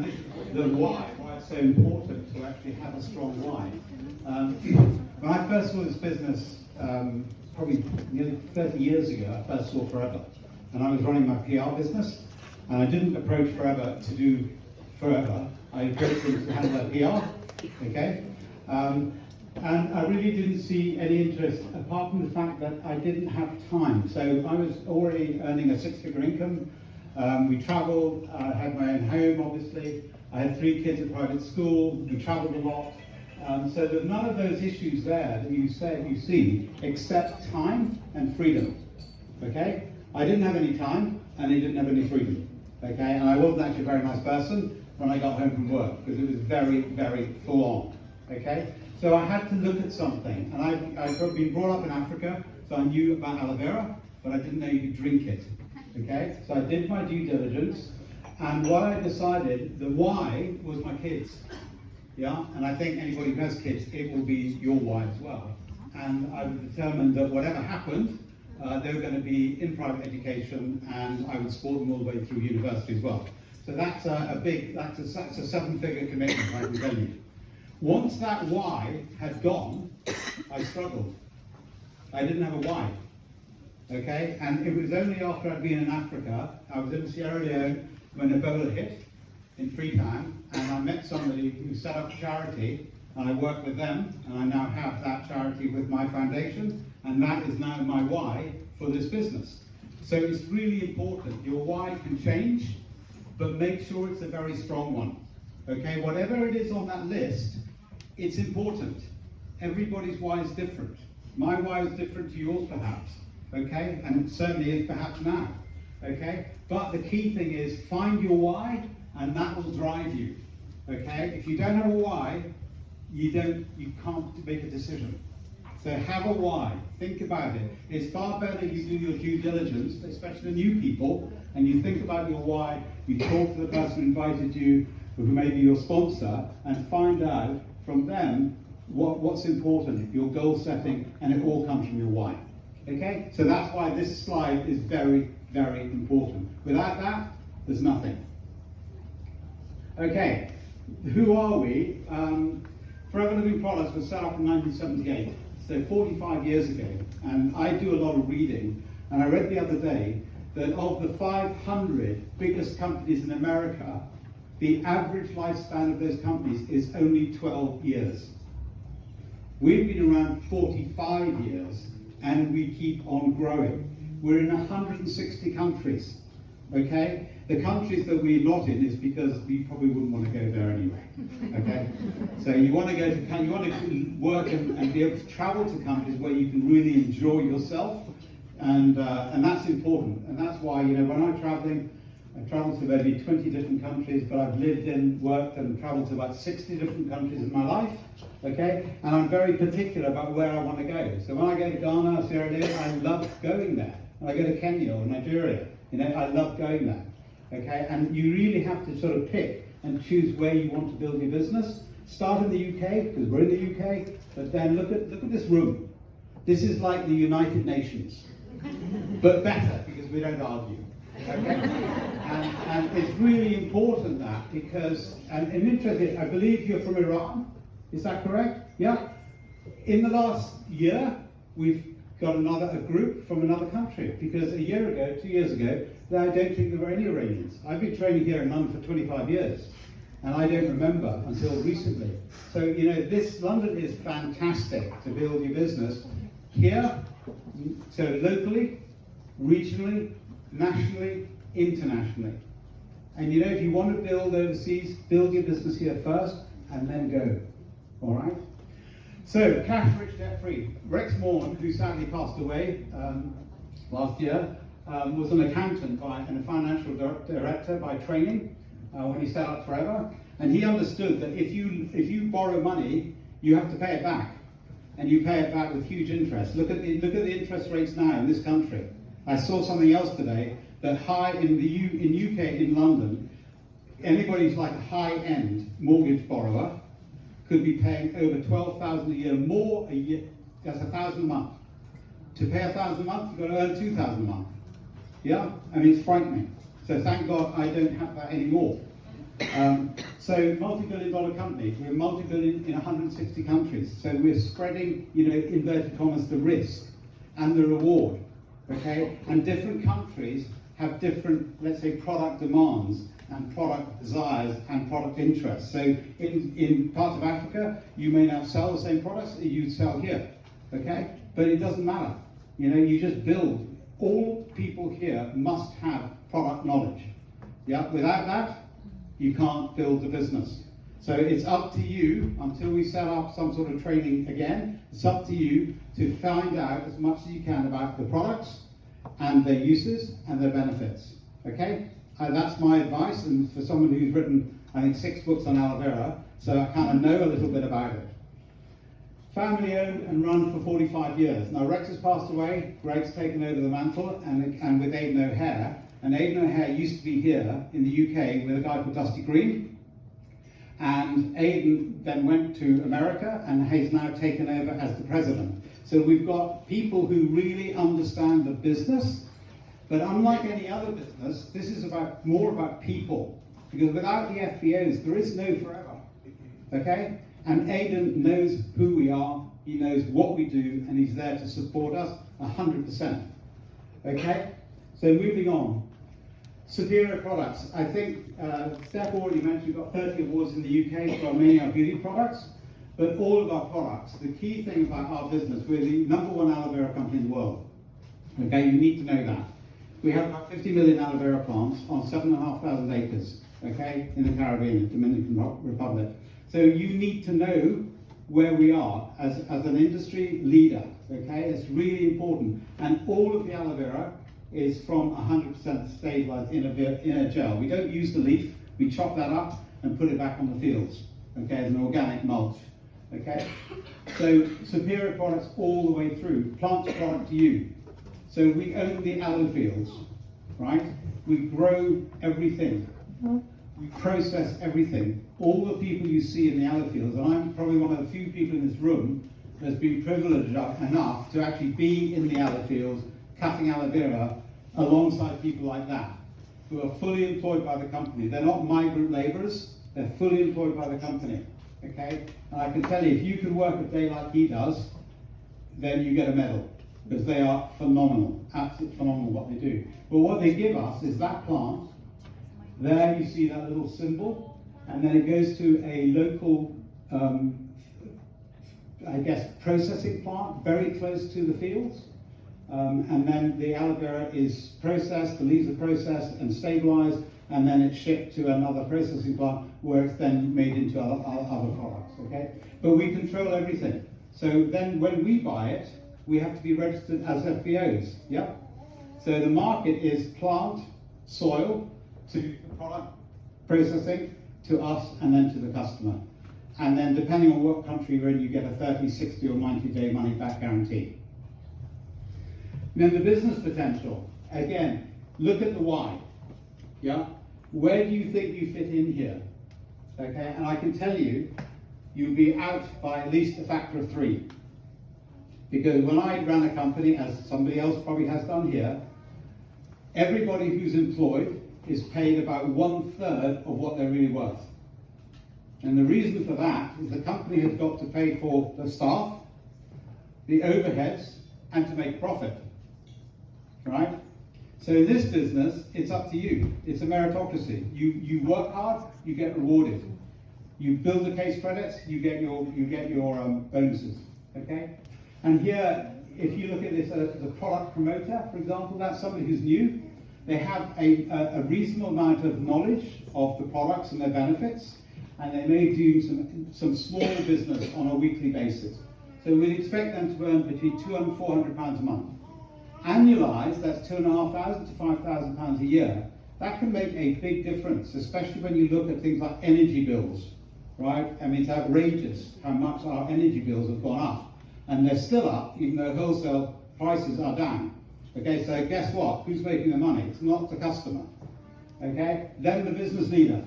the why it's so important to actually have a strong why. When I first saw this business, probably nearly 30 years ago, I first saw Forever. And I was running my PR business, and I didn't approach Forever to do Forever. I approached them to handle their PR, okay? And I really didn't see any interest, apart from the fact that I didn't have time. So I was already earning a six-figure income. We traveled, I had my own home, obviously. I had 3 kids at private school. We traveled a lot. So there's none of those issues there that you see, except time and freedom, okay? I didn't have any time, and I didn't have any freedom, okay? And I wasn't actually a very nice person when I got home from work, because it was very, very full on, okay? So I had to look at something, and I've been brought up in Africa, so I knew about aloe vera, but I didn't know you could drink it, okay? So I did my due diligence, and what I decided, the why was my kids, yeah? And I think anybody who has kids, it will be your why as well. And I determined that whatever happened, they were going to be in private education, and I would support them all the way through university as well. So that's a 7-figure commitment, I can tell you. Once that why had gone, I struggled. I didn't have a why, okay? And it was only after I'd been in Africa, I was in Sierra Leone when Ebola hit in Freetown, and I met somebody who set up a charity, and I worked with them, and I now have that charity with my foundation, and that is now my why for this business. So it's really important. Your why can change, but make sure it's a very strong one, okay? Whatever it is on that list, it's important. Everybody's why is different. My why is different to yours perhaps, okay? And it certainly is perhaps now, okay? But the key thing is find your why, and that will drive you, okay? If you don't have a why, you can't make a decision. So have a why, think about it. It's far better you do your due diligence, especially the new people, and you think about your why, you talk to the person who invited you, who may be your sponsor, and find out from them what's important, your goal setting, and it all comes from your why. Okay? So that's why this slide is very, very important. Without that, there's nothing. Okay, who are we? Forever Living Products was set up in 1978, so 45 years ago, and I do a lot of reading, and I read the other day that of the 500 biggest companies in America, the average lifespan of those companies is only 12 years. We've been around 45 years, and we keep on growing. We're in 160 countries, okay? The countries that we're not in is because we probably wouldn't want to go there anyway, okay? So you want to go to, you want to work and be able to travel to countries where you can really enjoy yourself, and that's important. And that's why, you know, when I'm traveling, I've traveled to maybe 20 different countries, but I've lived in, worked and traveled to about 60 different countries in my life, okay? And I'm very particular about where I want to go. So when I go to Ghana or Sierra Leone, I love going there. When I go to Kenya or Nigeria, you know, I love going there, okay? And you really have to sort of pick and choose where you want to build your business. Start in the UK, because we're in the UK, but then look at this room. This is like the United Nations, but better, because we don't argue. Okay? And it's really important that, because, and interesting, I believe you're from Iran, is that correct? Yeah? In the last year, we've got a group from another country, because a year ago, 2 years ago, I don't think there were any Iranians. I've been training here in London for 25 years, and I don't remember until recently. So, you know, London is fantastic to build your business here, so locally, regionally, nationally, internationally. And you know, if you want to build overseas, build your business here first and then go. All right? So, cash rich, debt free. Rex Morn, who sadly passed away last year, was an accountant and a financial director by training when he set up Forever. And he understood that if you borrow money, you have to pay it back. And you pay it back with huge interest. Look at the interest rates now in this country. I saw something else today that in UK, in London, anybody who's like a high-end mortgage borrower could be paying over 12,000 a year more a year. That's 1,000 a month. To pay 1,000 a month, you've got to earn 2,000 a month. Yeah, I mean, it's frightening. So thank God I don't have that anymore. So multi-billion-dollar company, we're multi-billion in 160 countries. So we're spreading, inverted commas, the risk and the reward, okay? And different countries have different, let's say, product demands and product desires and product interests. So in parts of Africa, you may not sell the same products that you sell here, okay? But it doesn't matter. You just build. All people here must have product knowledge. Yeah, without that, you can't build the business. So it's up to you, until we set up some sort of training again, it's up to you to find out as much as you can about the products and their uses and their benefits. Okay? That's my advice, and for someone who's written, I think, 6 books on aloe vera, so I kind of know a little bit about it. Family owned and run for 45 years. Now Rex has passed away, Greg's taken over the mantle, and with Aidan O'Hare. And Aidan O'Hare used to be here in the UK with a guy called Dusty Green. And Aidan then went to America and has now taken over as the president. So we've got people who really understand the business, but unlike any other business, this is more about people. Because without the FBOs, there is no forever. Okay? And Aidan knows who we are, he knows what we do, and he's there to support us 100%. Okay? So moving on. Superior products. I think Steph already mentioned we've got 30 awards in the UK for many of our beauty products, but all of our products, the key thing about our business, we're the #1 aloe vera company in the world. Okay, you need to know that. We have about 50 million aloe vera plants on 7,500 acres, okay, in the Caribbean, the Dominican Republic. So you need to know where we are as an industry leader, okay? It's really important. And all of the aloe vera is from 100% stabilized in a gel. We don't use the leaf, we chop that up and put it back on the fields, okay, as an organic mulch, okay? So superior products all the way through, plant to product to you. So we own the aloe fields, right? We grow everything. We process everything. All the people you see in the aloe fields, and I'm probably one of the few people in this room that's been privileged enough to actually be in the aloe fields cutting aloe vera alongside people like that, who are fully employed by the company. They're not migrant labourers, they're fully employed by the company, okay? And I can tell you, if you can work a day like he does, then you get a medal, because they are phenomenal, absolutely phenomenal what they do. But what they give us is that plant. There you see that little symbol, and then it goes to a local, processing plant very close to the fields. And then the aloe vera is processed, the leaves are processed and stabilized, and then it's shipped to another processing plant where it's then made into other products, okay? But we control everything. So then when we buy it, we have to be registered as FBOs, yeah? So the market is plant, soil, to the product, processing, to us, and then to the customer. And then depending on what country you're in, you get a 30, 60 or 90-day money back guarantee. Then the business potential. Again, look at the why. Yeah? Where do you think you fit in here? Okay, and I can tell you, you'll be out by at least a factor of 3. Because when I ran a company, as somebody else probably has done here, everybody who's employed is paid about 1/3 of what they're really worth. And the reason for that is the company has got to pay for the staff, the overheads, and to make profit. Right? So in this business, it's up to you. It's a meritocracy. You work hard, you get rewarded. You build the case credits, you get your bonuses. Okay? And here, if you look at this as a product promoter, for example, that's somebody who's new. They have a reasonable amount of knowledge of the products and their benefits, and they may do some small business on a weekly basis. So we'd expect them to earn between £200 and £400 a month. Annualized, that's £2,500 to £5,000 a year. That can make a big difference, especially when you look at things like energy bills, right? I mean, it's outrageous how much our energy bills have gone up. And they're still up, even though wholesale prices are down. Okay, so guess what? Who's making the money? It's not the customer. Okay, then the business leader.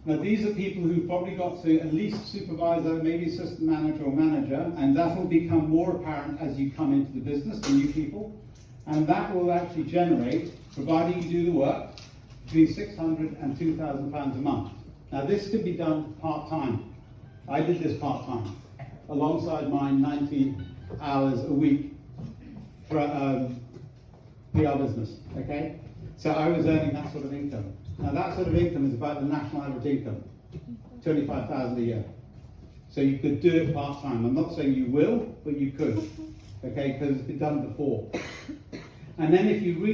Now these are people who've probably got to at least supervisor, maybe assistant manager or manager, and that will become more apparent as you come into the business, the new people. And that will actually generate, providing you do the work, between £600 and £2,000 a month. Now this could be done part-time. I did this part-time, alongside my 90 hours a week for PR business, okay? So I was earning that sort of income. Now that sort of income is about the national average income, 25,000 a year. So you could do it part-time. I'm not saying you will, but you could, okay? Because it's been done before. And then if you really